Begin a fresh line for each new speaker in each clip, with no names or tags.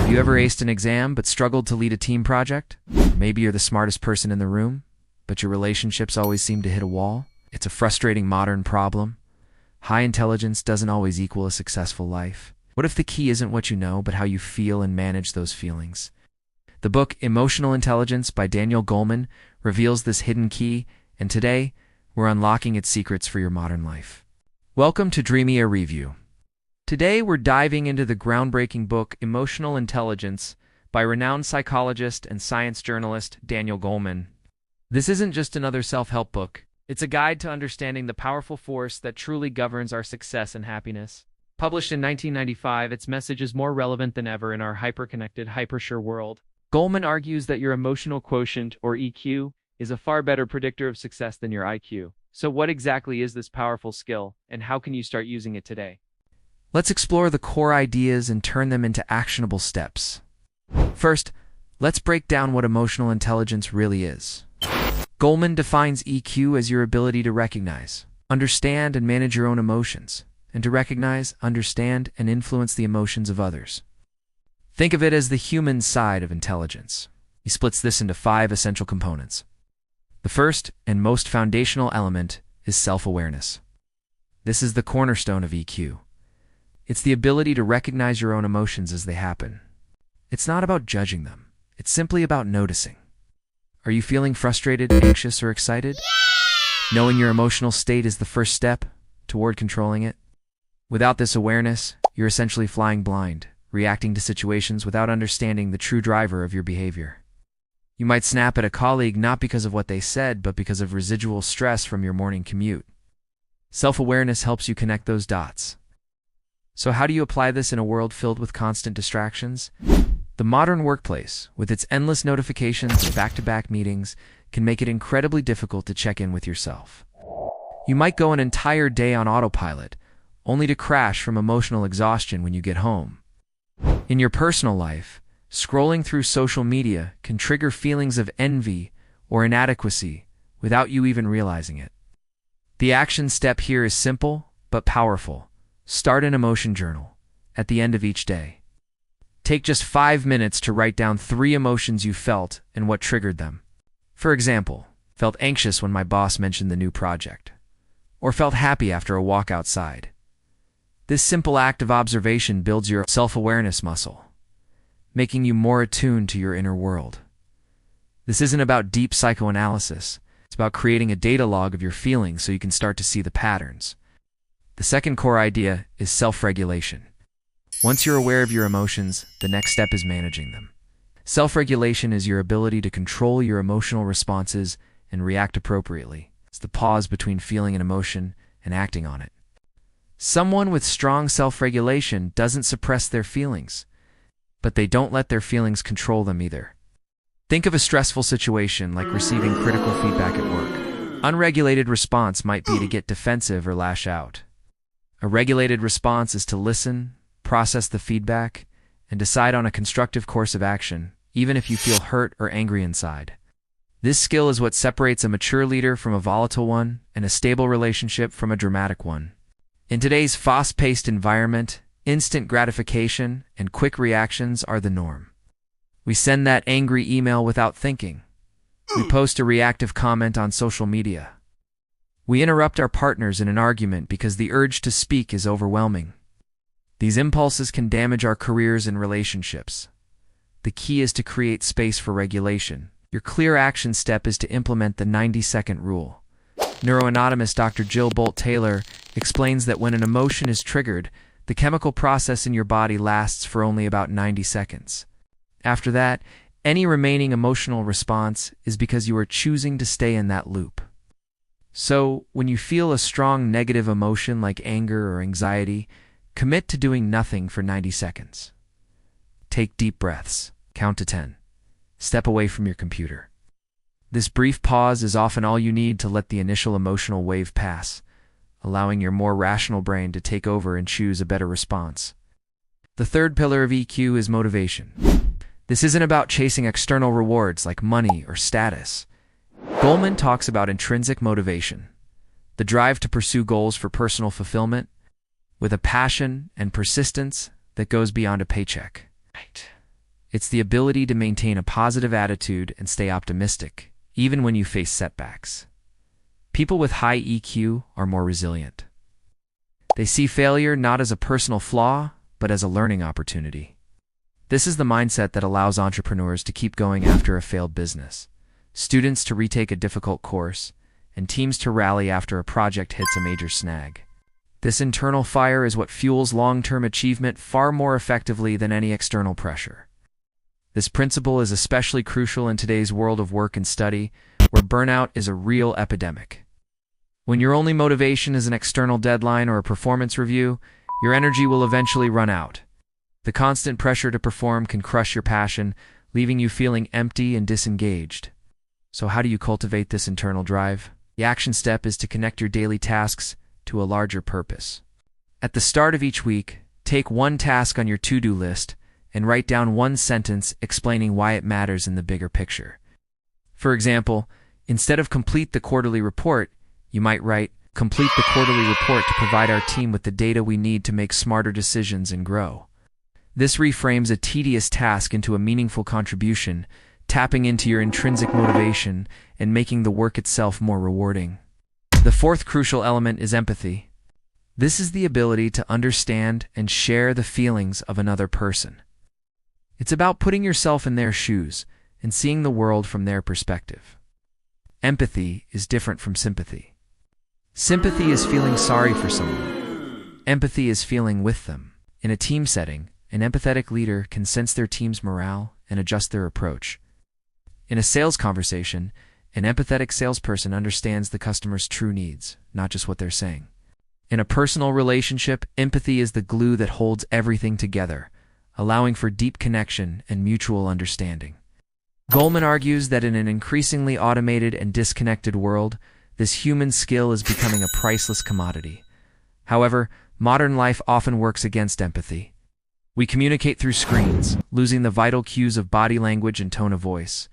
Have you ever aced an exam but struggled to lead a team project? Maybe you're the smartest person in the room, but your relationships always seem to hit a wall. It's a frustrating modern problem. High intelligence doesn't always equal a successful life. What if the key isn't what you know, but how you feel and manage those feelings? The book Emotional Intelligence by Daniel Goleman reveals this hidden key, and today, we're unlocking its secrets for your modern life. Welcome to DreamAIReview. Today, we're diving into the groundbreaking book Emotional Intelligence by renowned psychologist and science journalist Daniel Goleman. This isn't just another self-help book. It's a guide to understanding the powerful force that truly governs our success and happiness. Published in 1995, its message is more relevant than ever in our hyper-connected, hyper-sure world. Goleman argues that your emotional quotient, or EQ, is a far better predictor of success than your IQ. So what exactly is this powerful skill, and how can you start using it today? Let's explore the core ideas and turn them into actionable steps. First, let's break down what emotional intelligence really is. Goleman defines EQ as your ability to recognize, understand, and manage your own emotions, and to recognize, understand, and influence the emotions of others. Think of it as the human side of intelligence. He splits this into 5 essential components. The first and most foundational element is self-awareness. This is the cornerstone of EQ. It's the ability to recognize your own emotions as they happen. It's not about judging them. It's simply about noticing. Are you feeling frustrated, anxious, or excited? Yeah! Knowing your emotional state is the first step toward controlling it. Without this awareness, you're essentially flying blind, reacting to situations without understanding the true driver of your behavior. You might snap at a colleague not because of what they said, but because of residual stress from your morning commute. Self-awareness helps you connect those dots. So how do you apply this in a world filled with constant distractions? The modern workplace, with its endless notifications and back-to-back meetings, can make it incredibly difficult to check in with yourself. You might go an entire day on autopilot, only to crash from emotional exhaustion when you get home. In your personal life, scrolling through social media can trigger feelings of envy or inadequacy without you even realizing it. The action step here is simple but powerful. Start an emotion journal at the end of each day. Take just 5 minutes to write down 3 emotions you felt and what triggered them. For example, felt anxious when my boss mentioned the new project, or felt happy after a walk outside. This simple act of observation builds your self-awareness muscle, making you more attuned to your inner world. This isn't about deep psychoanalysis. It's about creating a data log of your feelings so you can start to see the patterns. The second core idea is self-regulation. Once you're aware of your emotions, the next step is managing them. Self-regulation is your ability to control your emotional responses and react appropriately. It's the pause between feeling an emotion and acting on it. Someone with strong self-regulation doesn't suppress their feelings, but they don't let their feelings control them either. Think of a stressful situation like receiving critical feedback at work. Unregulated response might be to get defensive or lash out. A regulated response is to listen, process the feedback, and decide on a constructive course of action, even if you feel hurt or angry inside. This skill is what separates a mature leader from a volatile one and a stable relationship from a dramatic one. In today's fast-paced environment, instant gratification and quick reactions are the norm. We send that angry email without thinking. We post a reactive comment on social media. We interrupt our partners in an argument because the urge to speak is overwhelming. These impulses can damage our careers and relationships. The key is to create space for regulation. Your clear action step is to implement the 90-second rule. Neuroanatomist Dr. Jill Bolt-Taylor explains that when an emotion is triggered, the chemical process in your body lasts for only about 90 seconds. After that, any remaining emotional response is because you are choosing to stay in that loop. So, when you feel a strong negative emotion like anger or anxiety, commit to doing nothing for 90 seconds. Take deep breaths, count to 10. Step away from your computer. This brief pause is often all you need to let the initial emotional wave pass, allowing your more rational brain to take over and choose a better response. The third pillar of EQ is motivation. This isn't about chasing external rewards like money or status. Goleman talks about intrinsic motivation, the drive to pursue goals for personal fulfillment, with a passion and persistence that goes beyond a paycheck. Right. It's the ability to maintain a positive attitude and stay optimistic, even when you face setbacks. People with high EQ are more resilient. They see failure not as a personal flaw, but as a learning opportunity. This is the mindset that allows entrepreneurs to keep going after a failed business, students to retake a difficult course, and teams to rally after a project hits a major snag. This internal fire is what fuels long-term achievement far more effectively than any external pressure. This principle is especially crucial in today's world of work and study, where burnout is a real epidemic. When your only motivation is an external deadline or a performance review, your energy will eventually run out. The constant pressure to perform can crush your passion, leaving you feeling empty and disengaged. So how do you cultivate this internal drive? The action step is to connect your daily tasks to a larger purpose. At the start of each week, take one task on your to-do list and write down one sentence explaining why it matters in the bigger picture. For example, instead of complete the quarterly report, you might write, complete the quarterly report to provide our team with the data we need to make smarter decisions and grow. This reframes a tedious task into a meaningful contribution, tapping into your intrinsic motivation and making the work itself more rewarding. The fourth crucial element is empathy. This is the ability to understand and share the feelings of another person. It's about putting yourself in their shoes and seeing the world from their perspective. Empathy is different from sympathy. Sympathy is feeling sorry for someone. Empathy is feeling with them. In a team setting, an empathetic leader can sense their team's morale and adjust their approach. In a sales conversation, an empathetic salesperson understands the customer's true needs, not just what they're saying. In a personal relationship, empathy is the glue that holds everything together, allowing for deep connection and mutual understanding. Goleman argues that in an increasingly automated and disconnected world, this human skill is becoming a priceless commodity. However, modern life often works against empathy. We communicate through screens, losing the vital cues of body language and tone of voice.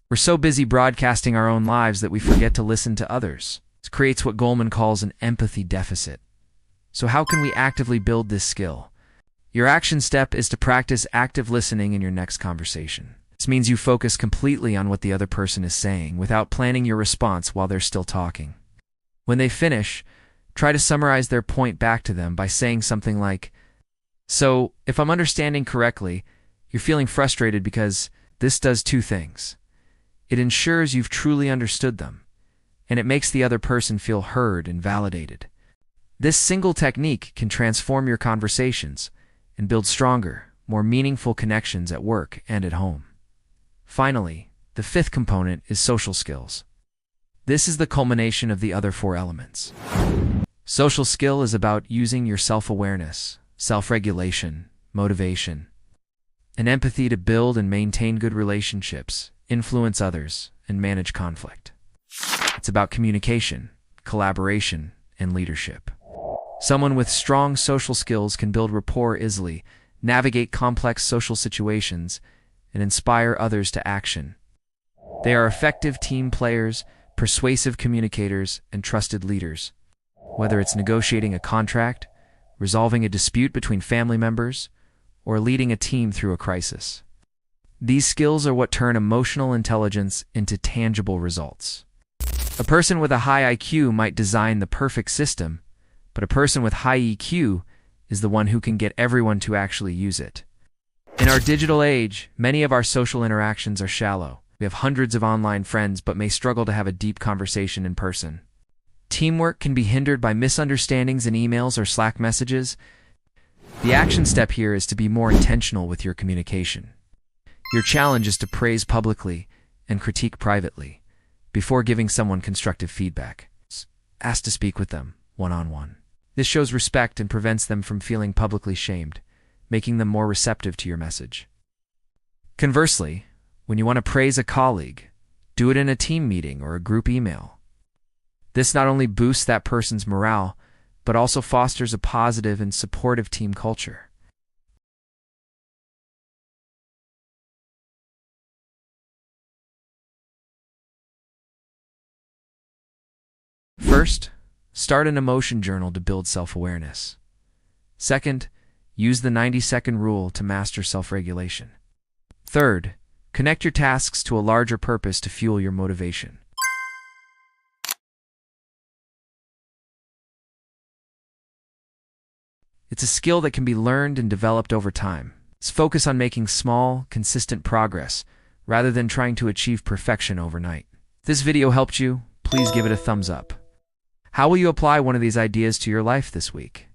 We're so busy broadcasting our own lives that we forget to listen to others. This creates what Goleman calls an empathy deficit. So how can we actively build this skill? Your action step is to practice active listening in your next conversation. This means you focus completely on what the other person is saying without planning your response while they're still talking. When they finish, try to summarize their point back to them by saying something like, "So, if I'm understanding correctly, you're feeling frustrated because this does two things. It ensures you've truly understood them, and it makes the other person feel heard and validated." This single technique can transform your conversations and build stronger, more meaningful connections at work and at home. Finally, the fifth component is social skills. This is the culmination of the other four elements. Social skill is about using your self-awareness, self-regulation, motivation, and empathy to build and maintain good relationships, influence others, and manage conflict. It's about communication, collaboration, and leadership. Someone with strong social skills can build rapport easily, navigate complex social situations, and inspire others to action. They are effective team players, persuasive communicators, and trusted leaders. Whether it's negotiating a contract, resolving a dispute between family members, or leading a team through a crisis. These skills are what turn emotional intelligence into tangible results. A person with a high IQ might design the perfect system, but a person with high EQ is the one who can get everyone to actually use it. In our digital age, many of our social interactions are shallow. We have hundreds of online friends but may struggle to have a deep conversation in person. Teamwork can be hindered by misunderstandings in emails or Slack messages. The action step here is to be more intentional with your communication. Your challenge is to praise publicly and critique privately before giving someone constructive feedback. Ask to speak with them one-on-one. This shows respect and prevents them from feeling publicly shamed, making them more receptive to your message. Conversely, when you want to praise a colleague, do it in a team meeting or a group email. This not only boosts that person's morale, but also fosters a positive and supportive team culture. First, start an emotion journal to build self-awareness. Second, use the 90-second rule to master self-regulation. Third, connect your tasks to a larger purpose to fuel your motivation. It's a skill that can be learned and developed over time. Let's focus on making small, consistent progress, rather than trying to achieve perfection overnight. If this video helped you, please give it a thumbs up. How will you apply one of these ideas to your life this week?